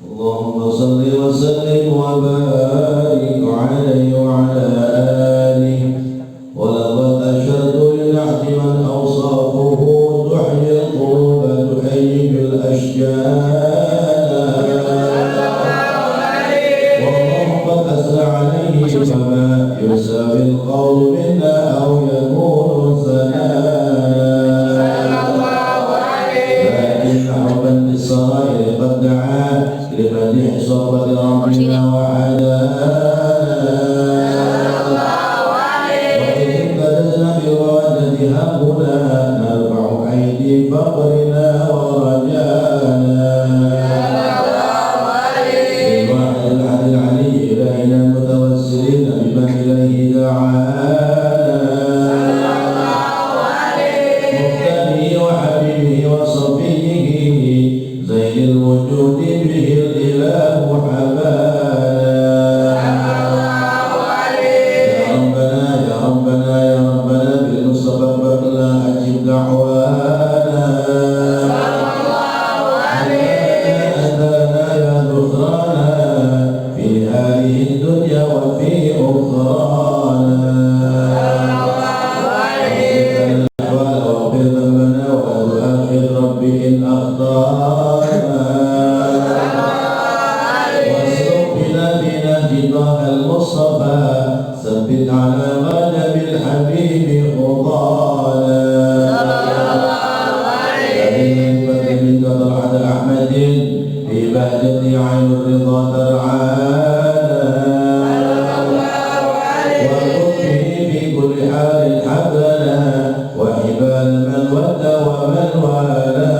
Allahumma salli wa sallim wa barik alaihi wa ala alihi wa laqad ashhadu lil ahdi man awsafuhu tuhyi al-quluba tuhayyi al-ashjana wallahu qad asra alaihi fama yusawi al-qawlu minna aw yakunu sanana lakin hubban lis-sarair qad da'a لمدح صحبة ربنا وعدانا وإن بدأنا بوادة هبنا نرفع أيدي فقرنا ورجانا بالواحد الأحد العلي إلهنا المتوسلين بمن إليه دعانا مقتدي وحبيبه وصفيه زين الوجود به الإله حبانا يا ربنا بالمصطفى اقبلنا أجب دعوانا أثرنا يا ذخرانا في هذه الدنيا وفي أخرانا واغفر ذنبنا ولا تؤاخذ ربي إن أخطأنا المصطفى ثبت على غضب الحبيب خطانا من طلعة أحمد في بهجة عين الرضا ترعانا وكفه في كل حال حبلنا وحبال من ود ومن والانا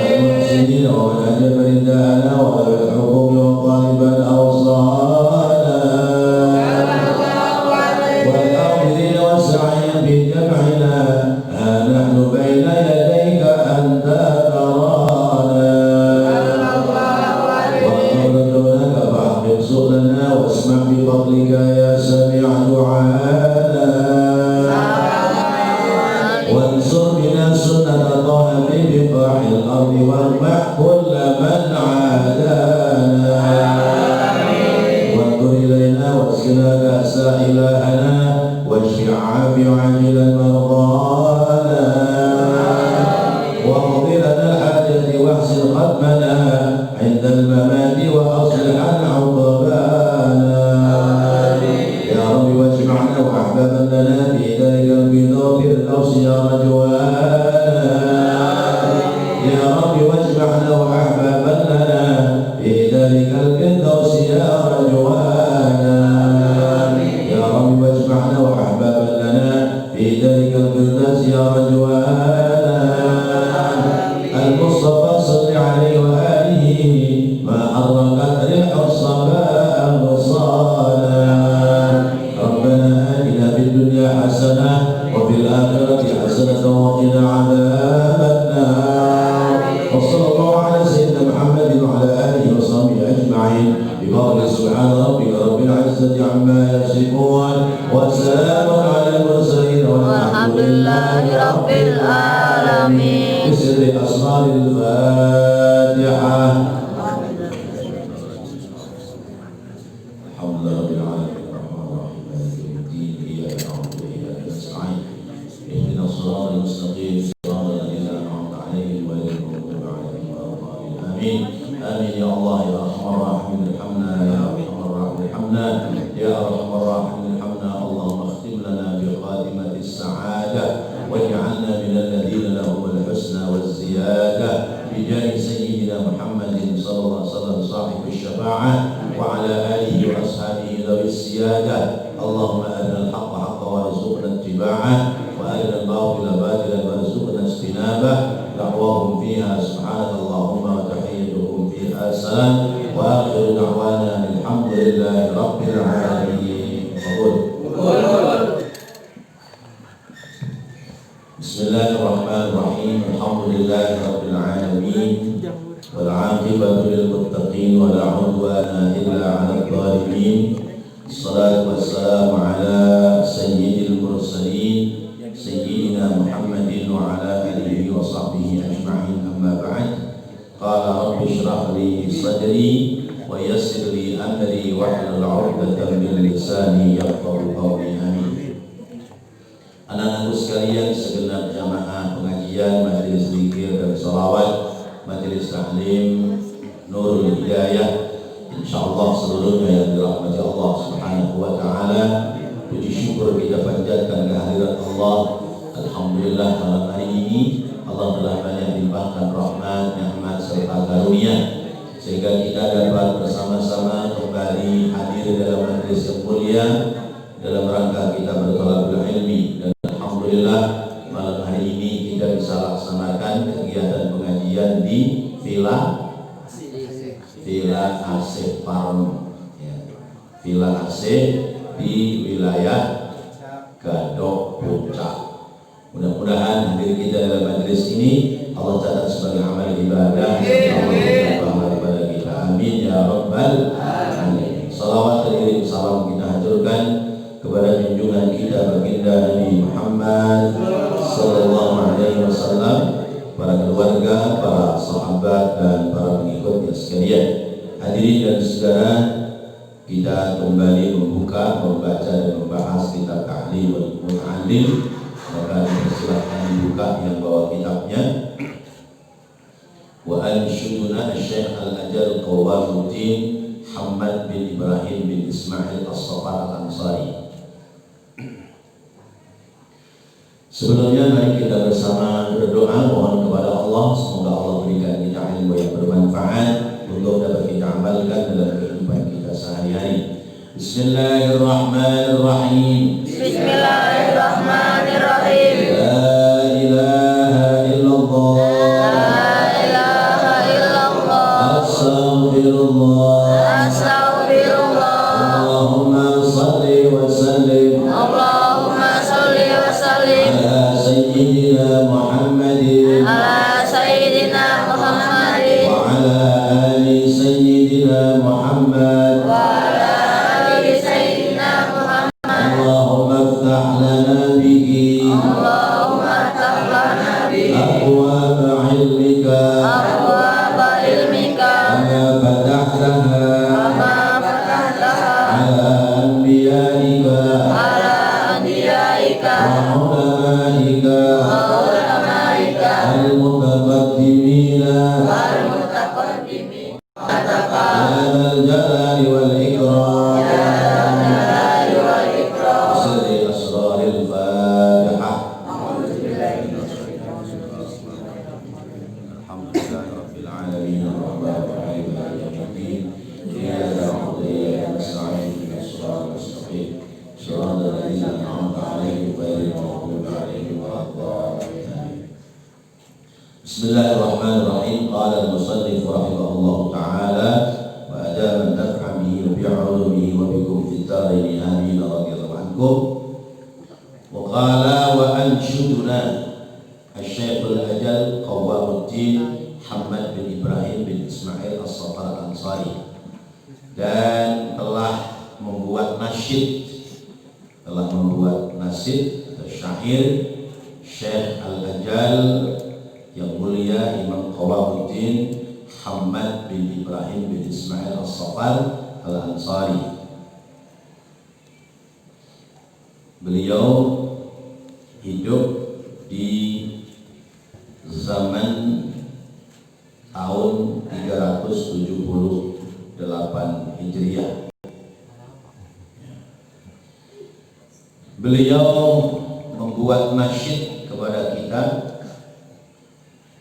والمحسنين ومن أجب ردانا والحقوق وطالبا أوصانا والآخرين والسعي في جمعنا ها نحن بين يديك أنت ترانا واغفر دونك فاحفظ سؤلنا واسمع بفضلك يا سميع دعانا وانصر بنا سنة طه في بقاع الأرض واربح كل من عادانا وانظر إلينا واسقنا كأس إلهنا واشف عافي عاجلا مرضانا واقض لنا الحاجة واحسن ختمنا عند الممات وأصلح عقبانا يا رب واجمعنا وأحبابا لنا في ذلك الفردوس يا رجوانا يا رب واجمعنا وأحبابا لنا في ذلك الفردوس يا رجوانا يا رب واجمعنا وأحبابا لنا في ذلك الفردوس يا رجوانا المصطفى صل عليه وآله ما أرقت ريح الصباء أغصانا ربنا آتنا في الدنيا حسنة وفي الآخرة حسنة وقنا عذاب النار وصلى الله على سيدنا محمد وعلى آله وصحبه أجمعين بفضل سبحان ربك رب العزة عما يصفون وسلام على المرسلين والحمد لله رب العالمين بسر أسرار الفاتحة. الحمد لله رب العالمين الرحمن الرحيم مالك يوم الدين إياك نعبد وإياك نستعين اهدنا الصراط المستقيم صراط الذين أنعمت عليهم غير المغضوب عليهم ولا الضالين آمين آمين يا الله يا أرحم الراحمين ارحمنا يا أرحم الراحمين ارحمنا يا أرحم الراحمين ارحمنا اللهم اختم لنا بخاتمة السعادة واجعلنا من الذين لهم الحسنى والزيادة بجاه سيدنا محمد صلى الله عليه وسلم صاحب الشفاعة وعلى آله وأصحابه ذوي السيادة اللهم أرنا الحق حقا وارزقنا اتباعه وأرنا الباطل باطلا وارزقنا اجتنابه دعواهم فيها سبحانك اللهم وتحيتهم فيها سلام وآخر دعوانا الحمد لله رب العالمين. Bismillahirrahmanirrahim. Alhamdulillahi alamin. Wal 'aqibatu lil muttaqin wa la 'udwana illa 'alal zalimin. Wassalatu wassalamu ala sayyidil mursalin sayyidina Muhammadin wa ala alihi wa sahbihi ajma'in. Amma ba'd. Qala rabbi shrah li sadri wa yassir li amri wahlul 'uqdatam min lisani yafqahu qawli. Amin. Anak-anakku sekalian, segenap jamaah pengajian, majelis zikir dan sholawat, majelis taklim Nurul Hidayah, insyaallah seluruhnya yang dirahmati Allah Subhanahu wa taala. Puji syukur kita panjatkan kehadirat Allah. Alhamdulillah malam hari ini Allah telah banyak limpahkan rahmat, nikmat serta karunia sehingga kita dapat bersama-sama kembali hadir dalam majelis yang mulia dalam rangka kita berthalabul ilmi. Dan alhamdulillah malam hari ini kita bisa laksanakan kegiatan pengajian di Villa AC Farm, ya. Villa AC di wilayah Gadok Puncak. Mudah-mudahan hadir kita dalam majelis ini Allah catat sebagai amal ibadah. Allah kepada kita. Amin ya rabbal alamin. Salawat dan salam kita haturkan kepada junjungan kita baginda Nabi Muhammad sallallahu alaihi wasallam, para keluarga, para sahabat dan para pengikutnya sekalian. Hadirin dan saudara, kita kembali membuka, membaca dan membahas kitab Ta'limul Muta'allim. Maka dipersilahkan dibuka yang bawa kitabnya. Wa ansyuduna Syekh Al-Ajal Qawamuddin Muhammad bin Ibrahim bin Ismail As-Safar Al-Ansari. Sebelumnya mari kita bersama berdoa, mohon kepada Allah semoga Allah berikan kita ilmu yang bermanfaat untuk dapat kita amalkan dalam kehidupan kita sehari-hari. Bismillahirrahmanirrahim. Bismillahirrahmanirrahim. La ilaha illallah. La ilaha illallah. Astaghfirullah. Astaghfirullah. Allahumma salli wa sallim. Allahumma salli wa sallim ala sayyidina Muhammadin. Ala sayyidina Muhammadin. Wa ala ali sayyidina Muhammad. Wa ala ali sayyidina Muhammad. Allahumma iftah lana bihi. Allahumma iftah lana bihi abwaaba ilmika. Abwaaba ilmika. Kama fatahtaha. Kama fatahtaha ala anbiyaika. Ala anbiyaika. Wa ulamaika. Wa ulamaika. Al-mutaqaddimina. Al-mutaqaddimina. Ya dzal jalali wal ikram. Ya dzal jalali wal ikram. Sirri asraril Fatihah. Alhamdulillahi rabbil alamin. Arrahmanir rahim. Maliki yaumiddin. Iyyaka na'budu wa iyyaka nasta'in. Ihdinas siratal mustaqim. Shiratal ladzina an'amta 'alaihim ghairil maghdubi 'alaihim waladdallin. Bismillahirrahmanirrahim. Qala al-musannif rahimahullah ta'ala wa adama an-naf'a bihi wa bi'ulumihi wa bikum fid darain. Amin radhiyallahu ankum. Wa qala wa ansyuduna Asy-Syaikh Al-Ajal Qawamuddin Muhammad bin Ibrahim bin Ismail As-Safar Al-Ansari, dan telah membuat nasyid atau syair Syekh Al-Ajal yang mulia Imam Qawamuddin Muhammad bin Ibrahim bin Ismail As-Safar Al-Ansari. Beliau hidup di zaman tahun 378 Hijriah. Beliau membuat nasyid kepada kita,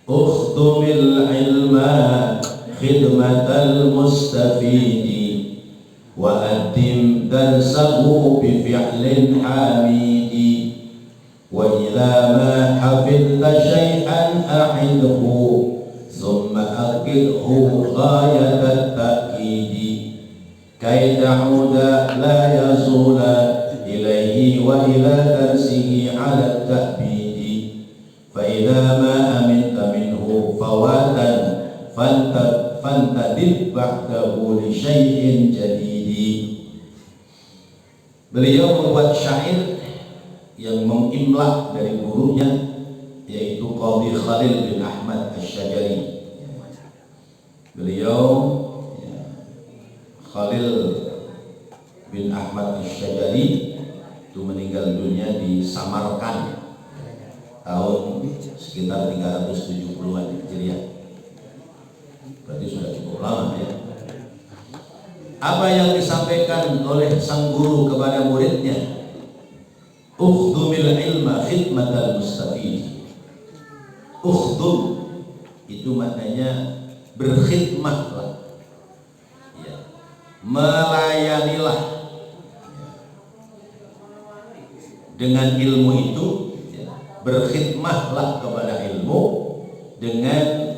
Ukhtumil ilma khidmatal mustafidi wa addim darsahu bi fi'lin hamidi wa ila ma hafidta syai'an a'idhu thumma aqidhu ghayatat ta'kidi kay ta'uda la yazula ilaihi wa ila darsihi ala ta'bidi fa idza ma aminta minhu fawatan fantadib ba'dahu li syai'in jadidi. Beliau membuat syair yang mengimla dari gurunya, yaitu Qadhi Khalil bin Ahmad Asy-Syajari. Beliau Khalil bin Ahmad Asy-Syajari itu meninggal dunia di Samarkand tahun sekitar 370-an Hijriah. Berarti sudah cukup lama ya. Apa yang disampaikan oleh sang guru kepada muridnya? Ukhdumil ilma khidmatal mustafid. Ukhdum itu maknanya berkhidmatlah, ya, melayanilah dengan ilmu itu, ya, berkhidmatlah kepada ilmu dengan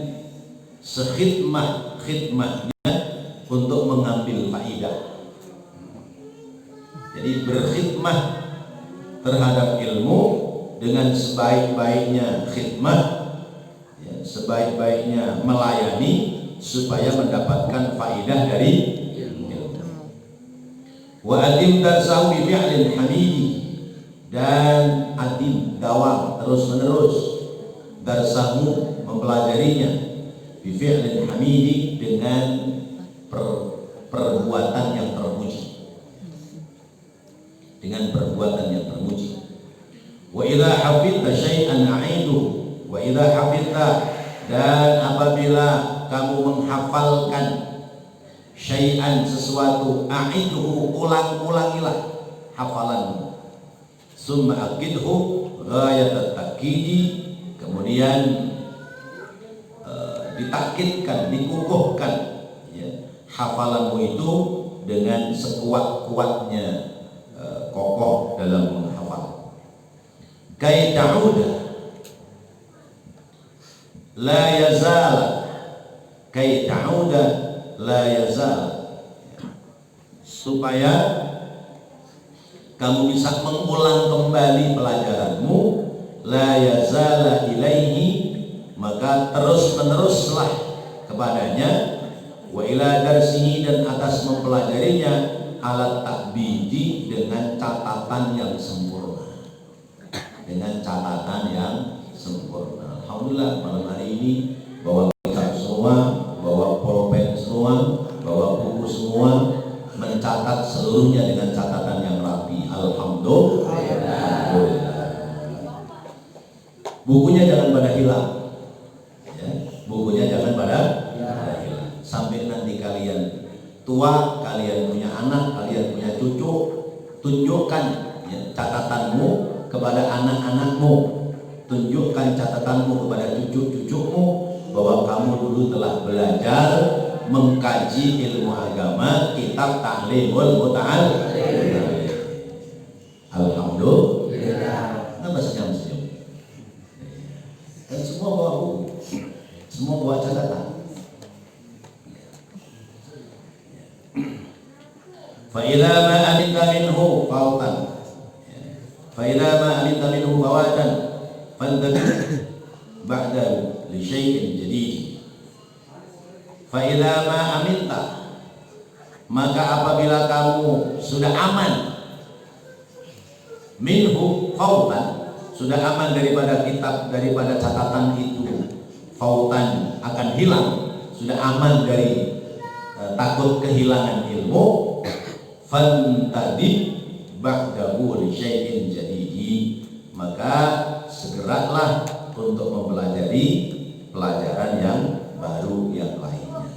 sekhidmah-khidmahnya untuk mengambil faidah. Jadi berkhidmah terhadap ilmu dengan sebaik-baiknya khidmah, ya, sebaik-baiknya melayani supaya mendapatkan faidah dari ilmu. Wa adim darsahu bi fi'lin hamidi, dan adim dawam terus menerus darsahu mempelajarinya bi fi'lin hamidi dengan perbuatan yang terpuji, dengan perbuatan yang terpuji. Wa idza hafidta syai'an a'idu, wa idza hafidta, dan apabila kamu menghafalkan syai'an sesuatu, a'iduhu, ulang-ulangilah hafalanmu. Summa aqidhu ghayatat ta'kidi, kemudian ditakkidkan, dikukuhkan, ya, hafalanmu itu dengan sekuat-kuatnya, kokoh dalam menghafal. Kay ta'uda la yazal, kay ta'uda la yazal, supaya kamu bisa mengulang kembali pelajaranmu, la yazala ilaihi, maka terus meneruslah kepadanya, wa ila darsihi, dan atas mempelajarinya, alat takbidi, dengan catatan yang sempurna, dengan catatan yang sempurna. Alhamdulillah malam hari ini bawa kitab semua, bawa pulpen semua, bawa buku semua, mencatat seluruhnya dengan catatan yang rapi. Alhamdulillah. Bukunya jangan pada hilang, ya, bukunya jangan pada hilang. Sampai nanti kalian tua, kalian punya anak, kalian punya cucu, tunjukkan, ya, catatanmu kepada anak-anakmu, tunjukkan catatanmu kepada cucu-cucumu bahwa kamu dulu telah belajar mengkaji ilmu agama, kitab Ta'limul Muta'allim. Alhamdulillah. Kenapa senyum-senyum? Dan semua bawa buku, semua bawa catatan. Fa idza ma alinta minhu fawtan, fa idza ma alinta minhu fawatan fantabi ba'da li syai'in jadid. Fa idza ma aminta, maka apabila kamu sudah aman, minhu fawtan, sudah aman daripada kitab, daripada catatan itu, fawtan akan hilang, sudah aman dari takut kehilangan ilmu, fantadib ba'dahu li syai'in jadidi, maka segeralah untuk mempelajari pelajaran yang baru yang lainnya.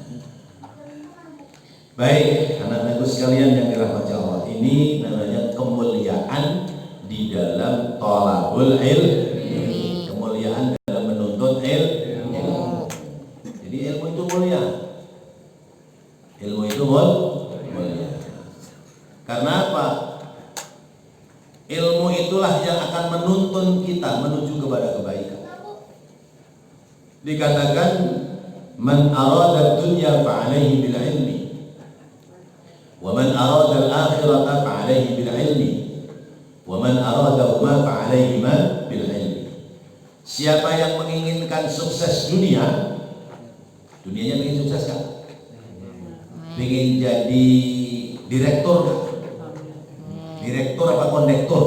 Baik, anak-anakku sekalian yang dirahmati Allah, ini namanya kemuliaan di dalam thalabul ilmi, kemuliaan dalam menuntut ilmu. Jadi ilmu itu mulia, ilmu itu mulia. Karena apa? Ilmu itulah yang akan menuntun kita menuju kepada kebaikan. Dikatakan man arada dunya fa'alaihi bil ilmi, wa man arada al-akhirata fa'alaihi bil ilmi, wa man aradahuma fa'alaihima bil ilmi. Siapa yang menginginkan sukses dunia, dunianya ingin sukses kan? Ingin jadi direktur apa kondektur?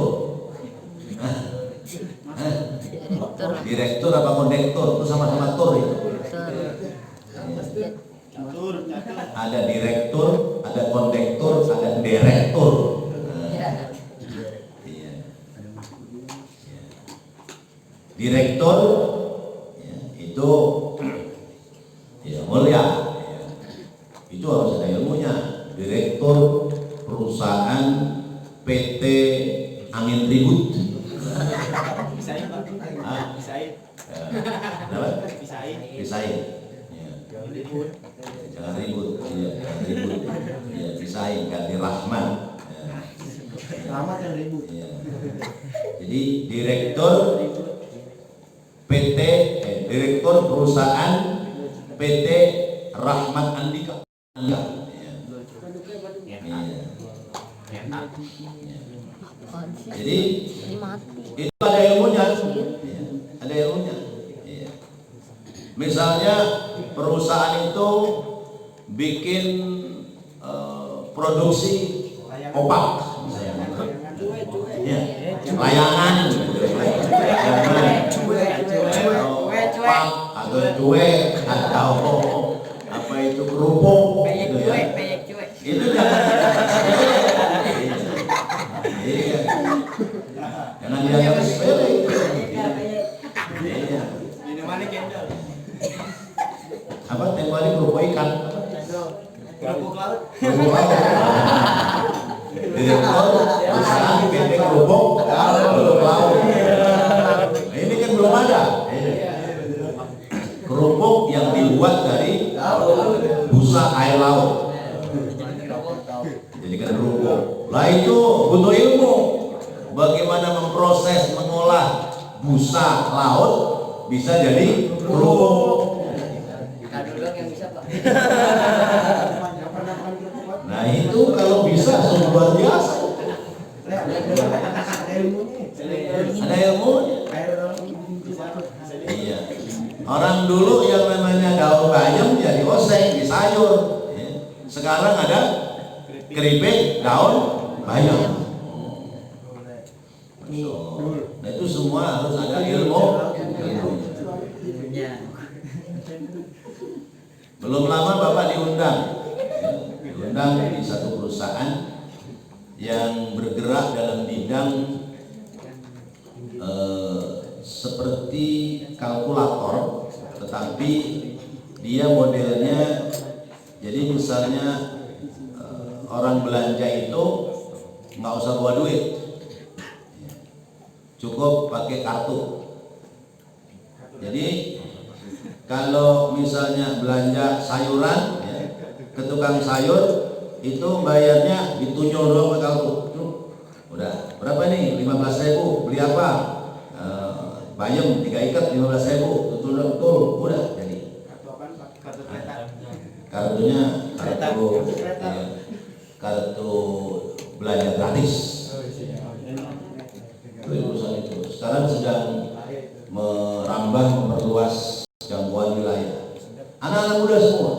Direktur apa kondektur? Itu sama-sama tur itu. Ada direktur, ada kondektur, ada direktur. Direktur itu mulia, itu harus ada ilmunya. Direktur perusahaan PT Angin Ribut. Pisahin Pak. Pisahin. Kenapa? Pisahin. Pisahin. Jangan ribut. Jangan ribut. Ya, pisahin ganti Rahman. Rahmat yang ribut. Jadi direktur PT direktur perusahaan PT Rahmat Andika. Jadi itu ada ilmunya, ada ilmunya. Misalnya perusahaan itu bikin produksi opak, layangan, opak atau cuek atau apa itu kerupuk, gitu ya. Itu jangan dianggap sepele. Minumannya cendol. Apa temani kerupuk ikan? Kerupuk laut. Kerupuk laut. Direktur perusahaan PT kerupuk laut. Nah, ini kan belum ada. Kerupuk yang dibuat dari busa air laut. Jadi kan kerupuk. Lah itu butuh ilmu. Bagaimana memproses, mengolah busa laut bisa jadi kerupuk. Nah itu kalau bisa luar biasa. Ada ilmunya. Iya. Orang dulu yang namanya daun bayam jadi oseng di sayur. Sekarang ada keripik daun bayam. Nah itu semua harus ada ilmu. Belum lama Bapak diundang di satu perusahaan yang bergerak dalam bidang seperti kalkulator, tetapi dia modelnya jadi misalnya orang belanja itu nggak usah bawa duit, cukup pakai kartu. Jadi kalau misalnya belanja sayuran ke tukang sayur itu bayarnya ditunjuk doang pakai kartu. Udah berapa nih? 15.000. Beli apa? Bayam 3 ikat 15.000. Betul udah jadi. Kartu kereta. Kartunya kartu belanja gratis. Perusahaan itu sekarang sedang merambah, memperluas jangkauan wilayah. Anak-anak muda semua,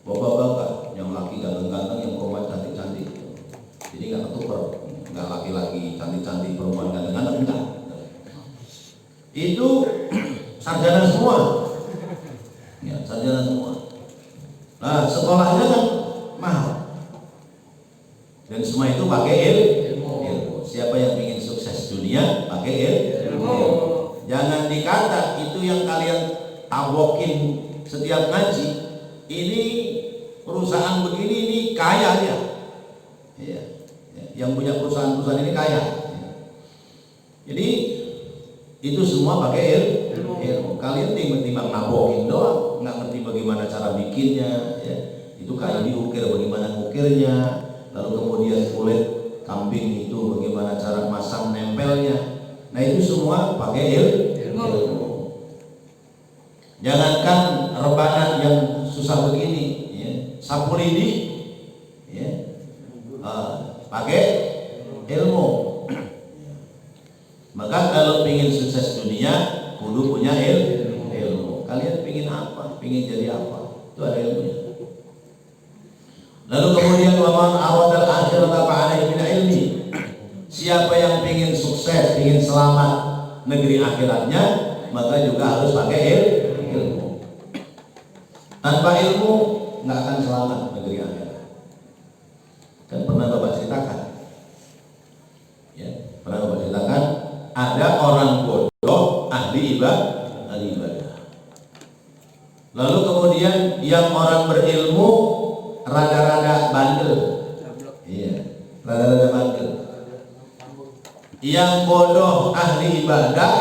bapak-bapak, yang laki ganteng-ganteng, yang perempuan cantik-cantik. Jadi nggak ketukar, nggak laki-laki cantik-cantik, perempuan ganteng-ganteng, enggak. Itu sarjana semua, ya sarjana semua. Nah sekolahnya kan mahal, dan semua itu pakai ilmu. Siapa yang ingin sukses dunia pakai ilmu. Jangan dikata itu yang kalian tabokin setiap ngaji, ini perusahaan begini ini kaya dia. Iya. Yang punya perusahaan-perusahaan ini kaya. Jadi itu semua pakai ilmu. Kalian timbang nabokin doang, nggak ngerti bagaimana cara bikinnya. Ya. Itu kayak diukir bagaimana ngukirnya, lalu kemudian kulit kambing itu bagaimana cara masang nempelnya. Nah itu semua pakai ilmu. Jangankan rebana yang susah begini, ya. Sapu lidi, ya. Pakai ilmu. Maka kalau ingin sukses dunia, itu punya ilmu. Kalian pingin apa? Pingin jadi apa? Itu ada ilmunya. Lalu kemudian waman aradal akhirata fa'alaihi min ilmi. Siapa yang pingin sukses, pingin selamat negeri akhiratnya, maka juga harus pakai ilmu. Tanpa ilmu nggak akan selamat negeri akhirat. Kan pernah Bapak ceritakan, ya, pernah Bapak ceritakan ada orang bodoh ahli ibadah. Lalu kemudian yang orang berilmu rada-rada bandel, iya, rada-rada bandel. Yang bodoh ahli ibadah,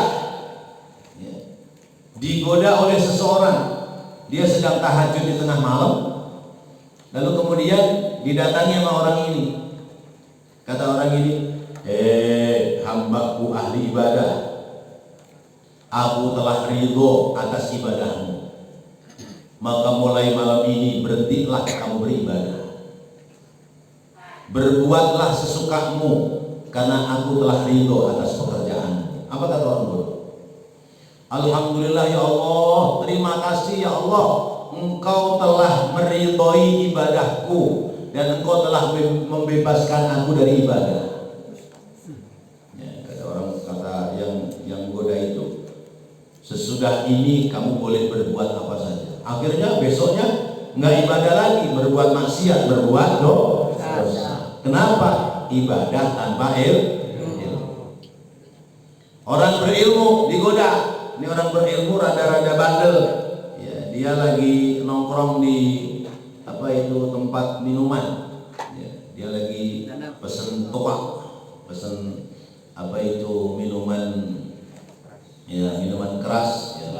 ya, digoda oleh seseorang, dia sedang tahajud di tengah malam, lalu kemudian didatangi sama orang ini. Kata orang ini, hambaku ahli ibadah, aku telah ridho atas ibadahmu, maka mulai malam ini berhentilah kamu beribadah, berbuatlah sesukamu, karena aku telah ridho atas pekerjaanmu. Apa kata orang bodoh? Alhamdulillah ya Allah, terima kasih ya Allah, Engkau telah meridhoi ibadahku dan Engkau telah membebaskan aku dari ibadah. Ya, kata yang goda itu, sesudah ini kamu boleh berbuat apa saja. Akhirnya besoknya nggak ibadah lagi, berbuat maksiat, berbuat dosa. Kenapa? Ibadah tanpa ilmu. Orang berilmu digoda. Ini orang berilmu rada-rada bandel. Ya, dia lagi nongkrong di tempat minuman. Ya, dia lagi pesen topak, pesen minuman, ya, minuman keras. Ya.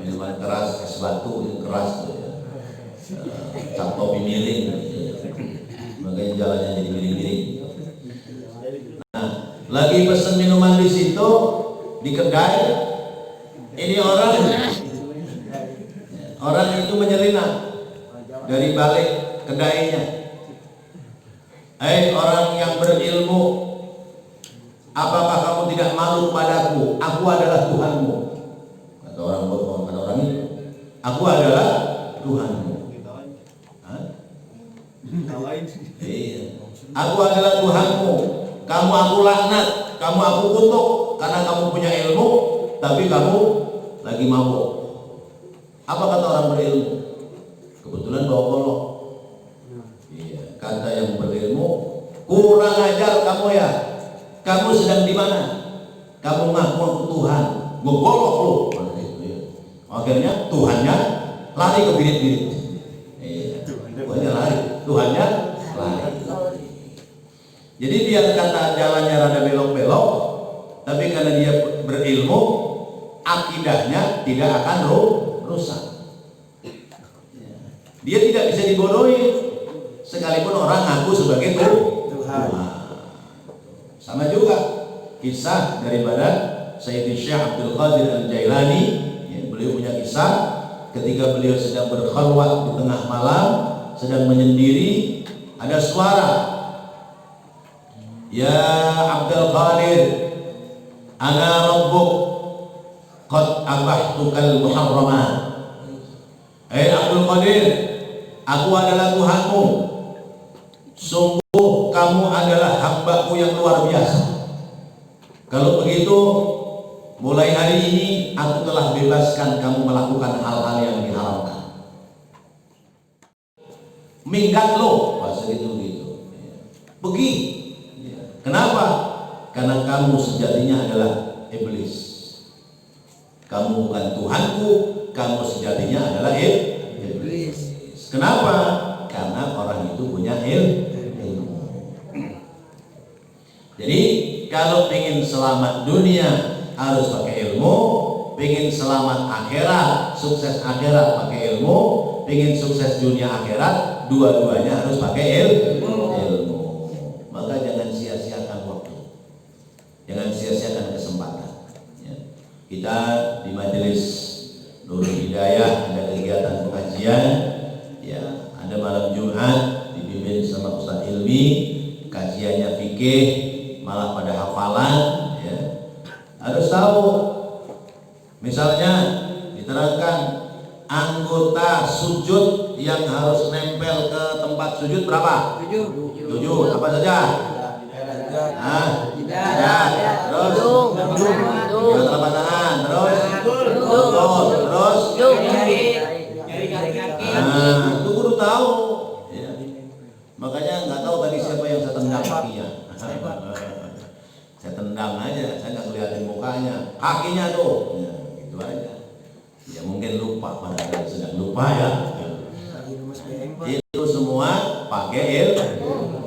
Minuman keras, es batu yang keras, ya. Cap topi miring. Ya. Makanya jalannya jadi miring-miring. Nah, lagi pesen minuman di situ, di kedai. Ini orang itu menyelinap dari balik kedainya. Orang yang berilmu, apakah kamu tidak malu padaku? Aku adalah Tuhanmu. Kata orang bodoh, kata orang itu, aku adalah Tuhanmu. Iya. Aku adalah Tuhanmu. Kamu aku laknat, kamu aku kutuk karena kamu punya ilmu, tapi kamu lagi mabuk. Apa kata orang berilmu? Kebetulan bawa golok. Iya. Kata yang berilmu, kurang ajar kamu ya. Kamu sedang di mana? Kamu ngaku aku Tuhan, gue golok lu. Akhirnya Tuhannya lari ke birit-birit. Iya. Tuhannya lari. Tuhannya lari. Jadi dia kata jalannya rada belok-belok, tapi karena dia berilmu, akidahnya tidak akan rusak. Dia tidak bisa dibodohi, sekalipun orang ngaku sebagai Tuhan. Sama juga kisah daripada Sayyidi Syekh Abdul Qadir Al-Jailani. Ya, beliau punya kisah ketika beliau sedang berkhalwat di tengah malam, sedang menyendiri, ada suara, ya Abdul Qadir, ana rabbuk qad abahtukal muharraman. Abdul Qadir, aku adalah Tuhanmu, sungguh kamu adalah hambaku yang luar biasa. Kalau begitu, mulai hari ini aku telah bebaskan kamu melakukan hal-hal yang diharamkan. Minggat lo, bahasa gitu. Pergi. Kenapa? Karena kamu sejatinya adalah iblis. Kamu bukan Tuhanku, kamu sejatinya adalah iblis. Kenapa? Karena orang itu punya ilmu. Jadi kalau ingin selamat dunia harus pakai ilmu, ingin selamat akhirat, sukses akhirat pakai ilmu, ingin sukses dunia akhirat, dua-duanya harus pakai ilmu. Maka jangan sia-siakan waktu, jangan sia-siakan kesempatan. Ya. Kita di Majelis Nurul Hidayah ada kegiatan pengajian, ya, ada malam Jumat dipimpin sama Ustaz Ilmi, kajiannya fikih, malah pada hafalan. Ya. Harus tahu Misalnya diterangkan anggota sujud yang harus nempel ke tempat sujud berapa? 7. Apa saja? Tidak. Terus telapak tangan. Terus itu kudu tahu. Ya. Makanya nggak tahu tadi siapa yang saya tendang kakinya. Saya tendang aja, saya nggak ngeliatin mukanya, kakinya tuh. Ya, gitu aja. Ya mungkin lupa, padahal sedang lupa ya. Itu semua pakai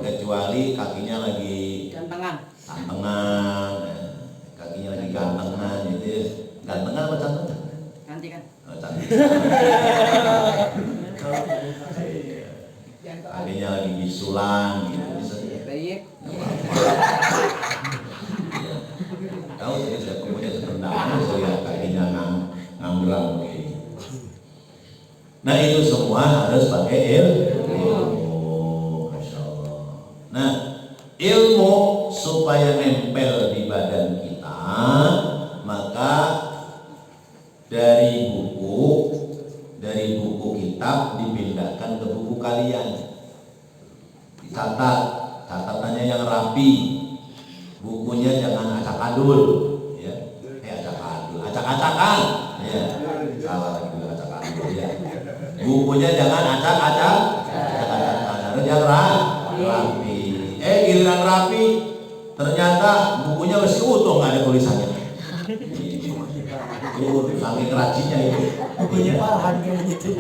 kecuali kakinya lagi gantengan, kakinya lagi gantengan, gitu. Gantengan apa cantengan? Cantikan. Oh, cantik. Kakinya lagi bisulan, gitu. Baik. Tahu tadi saya kemudian setendang, saya lihat kakinya nganggrang begini. Nah itu semua harus pakai ilmu. Masya Allah. Nah ilmu supaya nempel di badan kita, maka dari buku kitab dipindahkan ke buku kalian. Dicatat, catatannya yang rapi, bukunya jangan acak-adul, ya. Acak-acakan, ya. Salah lagi bilang acak-adul, ya. Bukunya jangan acak-acakan, harus yang rapi. Giliran rapi, ternyata bukunya masih utuh, nggak ada tulisannya. Itu saking rajinnya itu. Bukunya harganya gitu.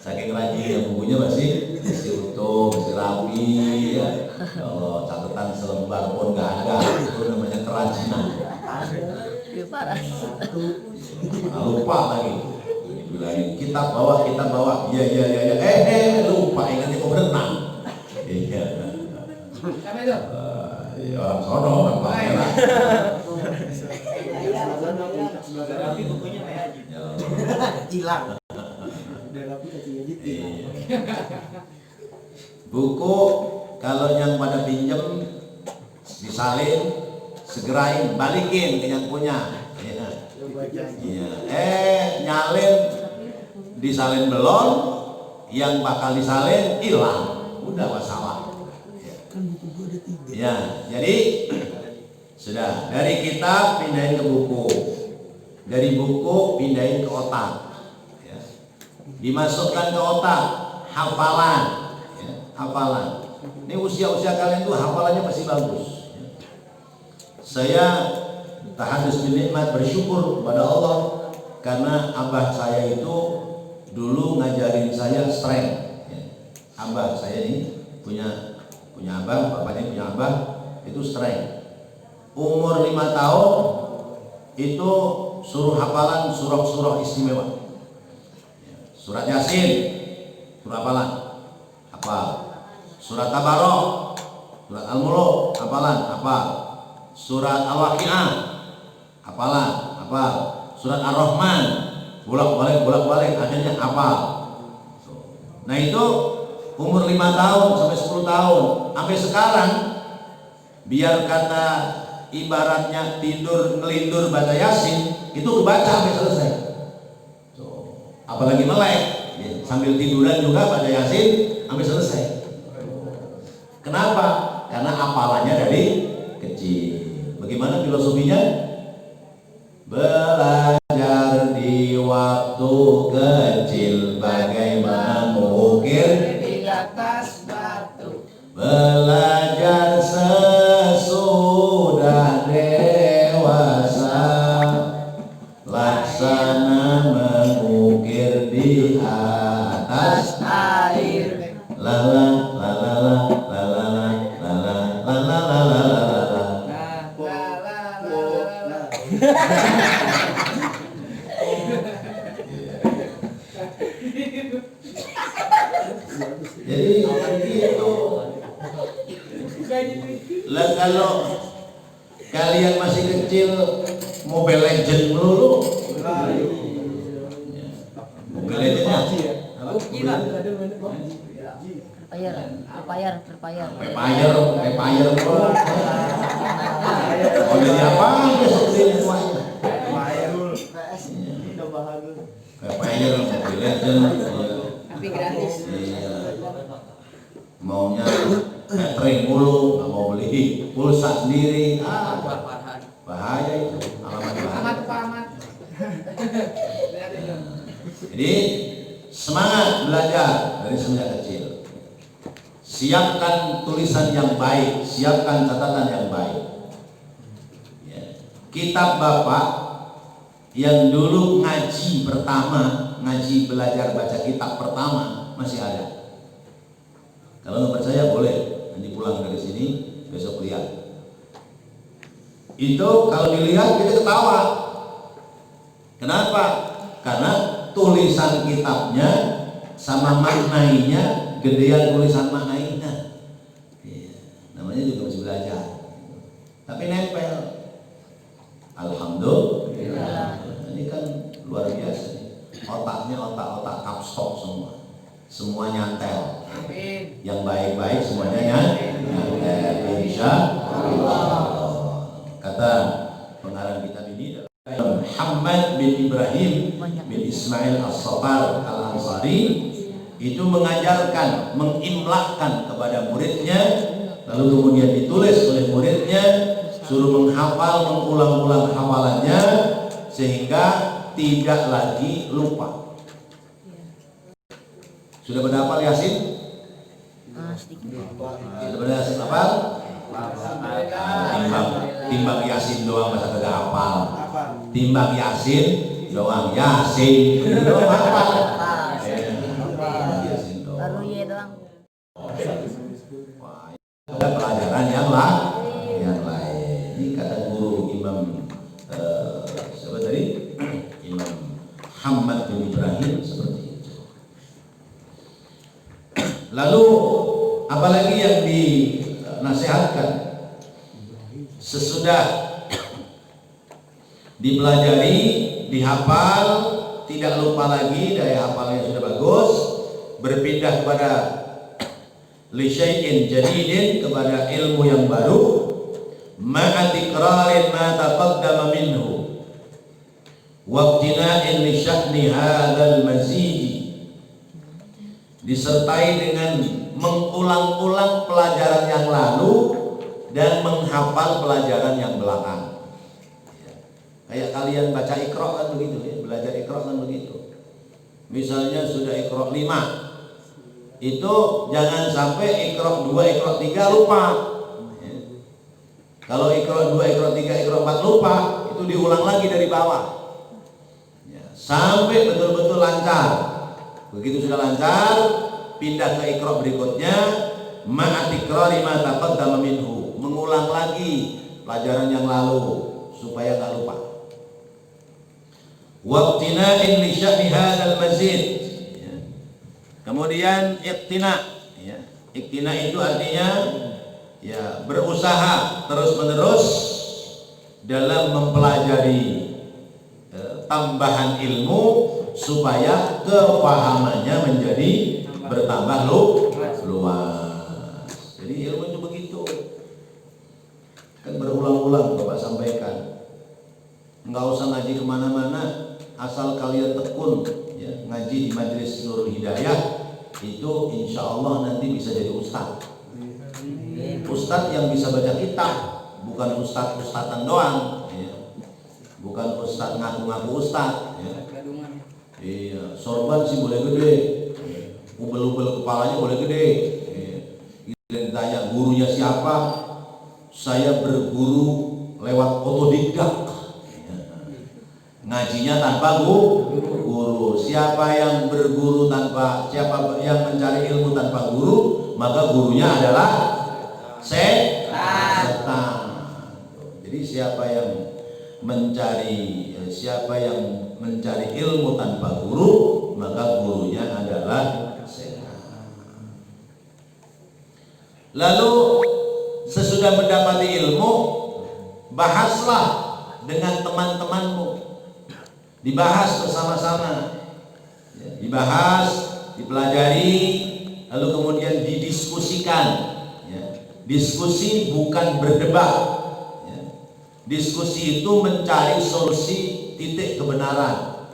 Saking rajinnya bukunya masih utuh, masih rapi, ya. Kalau catatan selembar pun nggak ada, itu namanya kerajinan. Lupa lagi. Dibilangin kita bawa, iya. Lupa ingatnya mau berenang. Iya. Orang sono, orang Palembang. Rapi bukunya kayak hilang. Udah rapi kakinya hilang. Buku kalau yang pada pinjem disalin, segerain, balikin ke yang punya. Iya. Nyalin, disalin belum, yang bakal disalin hilang, udah masalah. Kan buku gua ada 3. Ya, jadi sudah dari kitab pindahin ke buku, dari buku pindahin ke otak, ya. Dimasukkan ke otak, hafalan, ya. Hafalan. Ini usia kalian tuh hafalannya masih bagus. Ya. Saya tahadus bin nikmat, bersyukur kepada Allah karena abah saya itu dulu ngajarin saya strength. Ya. Abah saya ini punya abah, bapaknya punya abah itu strength. Umur 5 tahun itu suruh hafalan surah-surah istimewa. Surat Yasin, surah hafalan, hafal. Surat Tabarok, surat Al-Muluk, hafalan, hafal. Surat Al-Waqi'ah, hafalan, hafal. Surat Ar-Rahman, bolak-balik, akhirnya hafal. Nah itu umur 5 tahun sampai 10 tahun, sampai sekarang biar kata ibaratnya ngelindur baca Yasin itu kebaca sampai selesai. Apalagi melek, sambil tiduran juga baca Yasin sampai selesai. Kenapa? Karena hafalannya dari kecil. Bagaimana filosofinya? Belajar di waktu kecil bagaimana mengukir Di atas batu. belajar sesudah dewasa laksana mengukir di atas Air. lala lala lala lala lala lala jadi itu lah. Kalau kalian masih kecil Mobile Legend melulu, Mobile Legendnya Prepare oh jadi apa? air Mobile Legend, Tapi gratis. iya. Maunya catering mulu, nggak mau beli pulsa sendiri. Pak Farhan. Bahaya itu, alamat bahaya. Ahmad Pak Ahmad. Jadi semangat belajar dari sejak kecil. Siapkan tulisan yang baik, siapkan catatan yang baik. Ya. Kitab Bapak yang dulu ngaji pertama, ngaji belajar baca kitab pertama masih ada. Kalau nggak percaya boleh, nanti pulang dari sini besok lihat. Itu kalau dilihat kita ketawa. Kenapa? Karena tulisan kitabnya sama maknainya gedean tulisan maknainya. Iya, namanya juga masih belajar. Tapi nempel. Alhamdulillah. Ini kan luar biasa. Otaknya otak-otak kapstok semua. Semua nyantel. Amin. Yang baik-baik semuanya nyantel. Insya Allah. Kata pengarang kitab ini adalah Muhammad bin Ibrahim bin Ismail As-Safar Al-Ansari, itu mengajarkan, mengimlakkan kepada muridnya, lalu kemudian ditulis oleh muridnya, suruh menghafal, mengulang-ulang hafalannya sehingga tidak lagi lupa. Sudah pada hafal Yasin? Sudah pada Yasin hafal? Timbang Yasin doang masa kagak hafal. Timbang Yasin doang, Yasin doang hafal. Baru ye doang. Wah, ada pelajaran yang lain. Ini kata guru Imam siapa tadi? Imam Muhammad bin Ibrahim seperti itu. Lalu apalagi yang dinasihatkan sesudah dipelajari, dihafal, tidak lupa lagi, daya hafalnya sudah bagus, berpindah kepada li syai'in jadidin, kepada ilmu yang baru, ma'a tikrarin ma taqaddama minhu wa ibtina'in li sya'ni hadzal mazid, disertai dengan mengulang-ulang pelajaran yang lalu dan menghafal pelajaran yang belakang. Kayak kalian baca Iqra kan begitu ya, belajar Iqra kan begitu. Misalnya sudah Iqra 5, itu jangan sampai Iqra 2, Iqra 3 lupa. Ya. Kalau Iqra 2, Iqra 3, Iqra 4 lupa, itu diulang lagi dari bawah. Ya. Sampai betul-betul lancar. Begitu sudah lancar, pindah ke Iqra berikutnya, ma'a tikrari ma taqaddama minhu, mengulang lagi pelajaran yang lalu supaya tak lupa. Waqtina'in li sya'ni hadzal mazid. Kemudian iktina, ya. Iktina itu artinya ya berusaha terus-menerus dalam mempelajari tambahan ilmu supaya kepahamannya menjadi bertambah luas. Jadi ilmu itu begitu. Kan berulang-ulang Bapak sampaikan. Enggak usah ngaji kemana-mana, asal kalian tekun ya, ngaji di Majelis Nurul Hidayah, itu insya Allah nanti bisa jadi ustadz. Ustadz yang bisa baca kitab, bukan ustadz-ustadzan doang ya. Bukan ustadz ngaku-ngaku ustadz ya. Iya, sorban sih boleh gede, ubel-ubel kepalanya boleh gede ya. Ditanya gurunya siapa, saya berguru lewat otodidak. Ngajinya tanpa guru. Siapa yang berguru tanpa, siapa yang mencari ilmu tanpa guru, maka gurunya adalah setan. Jadi siapa yang mencari ilmu tanpa guru, maka gurunya adalah setan. Lalu sesudah mendapati ilmu, bahaslah dengan teman-temanmu. Dibahas bersama-sama, ya, dibahas, dipelajari, lalu kemudian didiskusikan. Ya. Diskusi bukan berdebat. Ya. Diskusi itu mencari solusi titik kebenaran.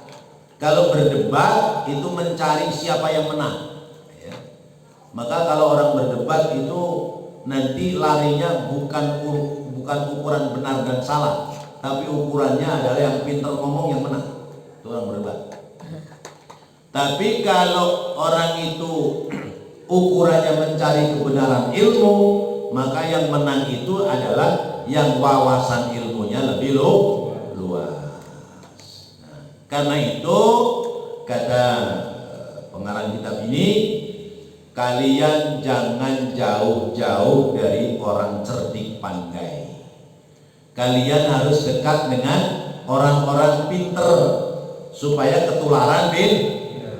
Kalau berdebat itu mencari siapa yang menang. Ya. Maka kalau orang berdebat itu nanti larinya bukan ukuran benar dan salah, tapi ukurannya adalah yang pintar ngomong yang menang. Itu orang berdebat. Tapi kalau orang itu ukurannya mencari kebenaran ilmu, maka yang menang itu adalah yang wawasan ilmunya lebih luas. Nah, karena itu kata pengarang kitab ini, kalian jangan jauh-jauh dari orang cerdik pandai. Kalian harus dekat dengan orang-orang pinter supaya ketularan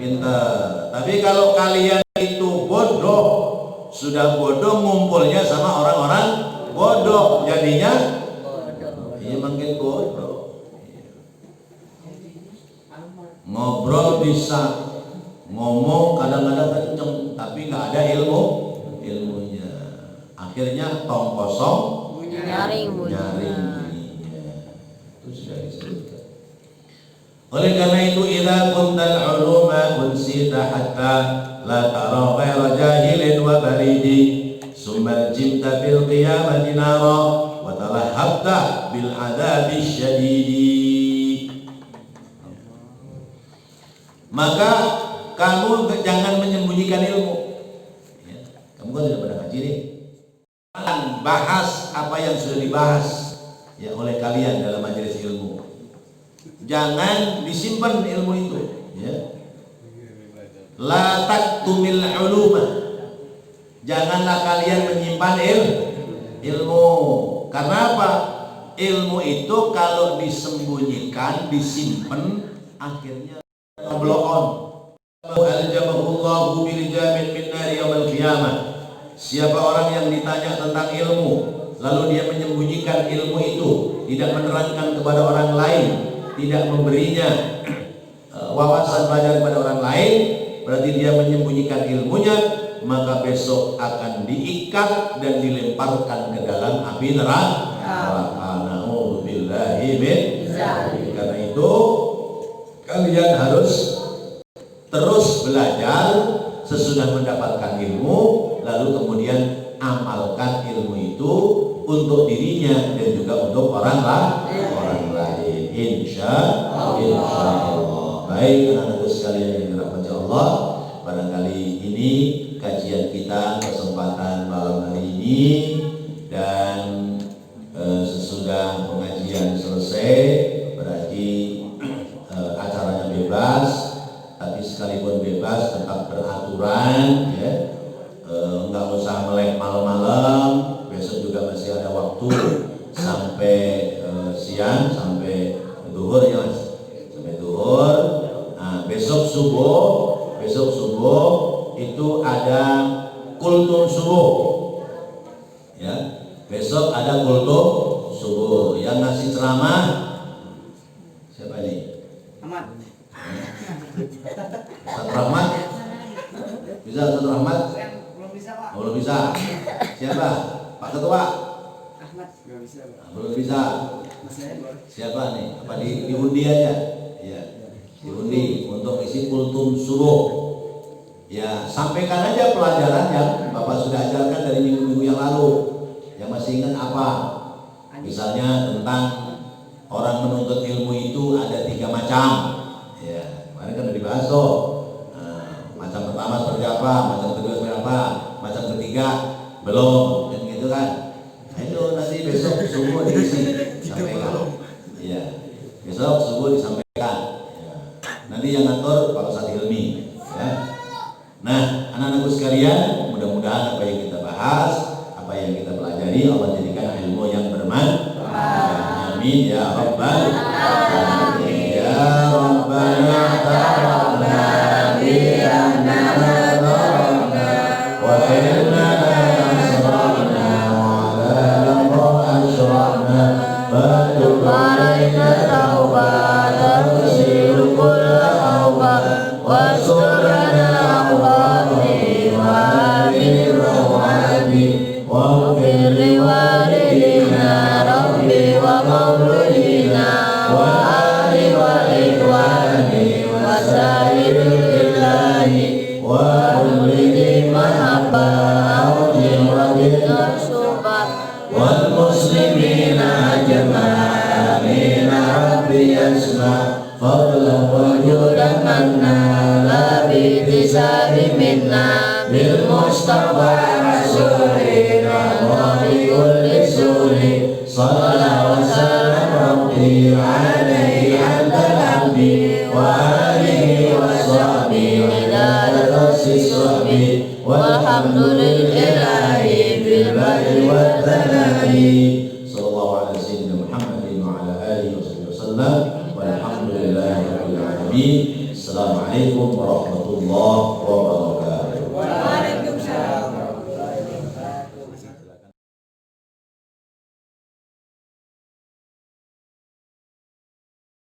pinter. Tapi kalau kalian itu bodoh, sudah bodoh ngumpulnya sama orang-orang bodoh, jadinya iya makin bodoh. Ngobrol bisa, ngomong kadang-kadang kenceng, tapi nggak ada ilmunya. Akhirnya tong kosong Nyaring bunyinya. Itu sudah disebutkan. Oleh karena itu, idza kuntal uluma unsita hatta la tara ghaira jahilin wa baridi summa jimta fil qiyamati nara wa talahabta bil adabi syadidi. Maka kamu jangan menyembunyikan ilmu. Ya, kamu kan sudah pada ngaji nih. Bahas apa yang sudah dibahas ya oleh kalian dalam majelis ilmu. Jangan disimpan ilmu itu. Ya. La taktumil uluma. Janganlah kalian menyimpan ilmu. Karena apa? Ilmu itu kalau disembunyikan, disimpan, akhirnya bloon. Al-jamahullahu bil jamin min nari yaumil qiyamah. Siapa orang yang ditanya tentang ilmu lalu dia menyembunyikan ilmu itu, tidak menerangkan kepada orang lain, tidak memberinya wawasan belajar kepada orang lain, berarti dia menyembunyikan ilmunya, maka besok akan diikat dan dilemparkan ke dalam api neraka. Na'udzubillahi min dzalik. Karena itu kalian harus terus belajar sesudah mendapatkan ilmu, lalu kemudian amalkan ilmu itu untuk dirinya dan juga untuk orang lain. Insya Allah. Baik anak-anakku sekalian yang dirahmati Allah, barangkali ini kajian kita kesempatan malam hari ini, dan sesudah pengajian selesai berarti acaranya bebas. Tapi sekalipun bebas tetap beraturan ya, nggak usah melek malam-malam. Besok juga masih ada waktu sampai siang, sampai duhur ya mas, sampai duhur. Nah besok subuh itu ada kultum subuh ya. Besok ada kultum subuh. Yang ngasih ceramah siapa nih? Ahmad. Ustaz Rahmat bisa? Ustaz Rahmat Belum bisa Pak. belum bisa. Siapa? Pak Ketua Ahmad nggak bisa Pak. belum bisa. Masnya Siapa nih? Apa diundi aja? Iya, diundi untuk isi kultum subuh. Ya, sampaikan aja pelajaran yang Bapak sudah ajarkan dari minggu-minggu yang lalu. Yang masih ingat apa? Misalnya tentang orang menuntut ilmu itu ada 3 macam. Ya, kemarin kan udah dibahas tuh. Macam pertama seperti apa, macam kedua seperti apa, macam ketiga belum, kan gitu kan. Nah, itu nanti besok subuh diisi sampaikan. Iya, besok subuh disampaikan. Ya. Nanti yang ngatur Pak Ustadz Hilmi. Ya. Nah, anak-anakku sekalian, mudah-mudahan apa yang kita bahas, apa yang kita pelajari, Allah jadikan ilmu yang bermanfaat. Amin ya rabbal alamin. Ya rabbana taqabbal minna wa inna asrarna wa la asrarna fatub alaina tawbatan tusiru kulla awbah wa surana awbati wa birrawati wa birriwalidina rabbi wa maulidina wa فضلا وجودا منا لا باكتساب منا بالمصطفى رسولنا وفي كل سور صلى وسلم ربي عليه عند الأنبي وآله وصحبه هداية الصحب والحمد لله بالبر والثناء صلى الله على سيدنا محمد وعلى آله وصحبه وسلم والحمد لله رب العالمين. Assalamualaikum warahmatullahi wabarakatuh.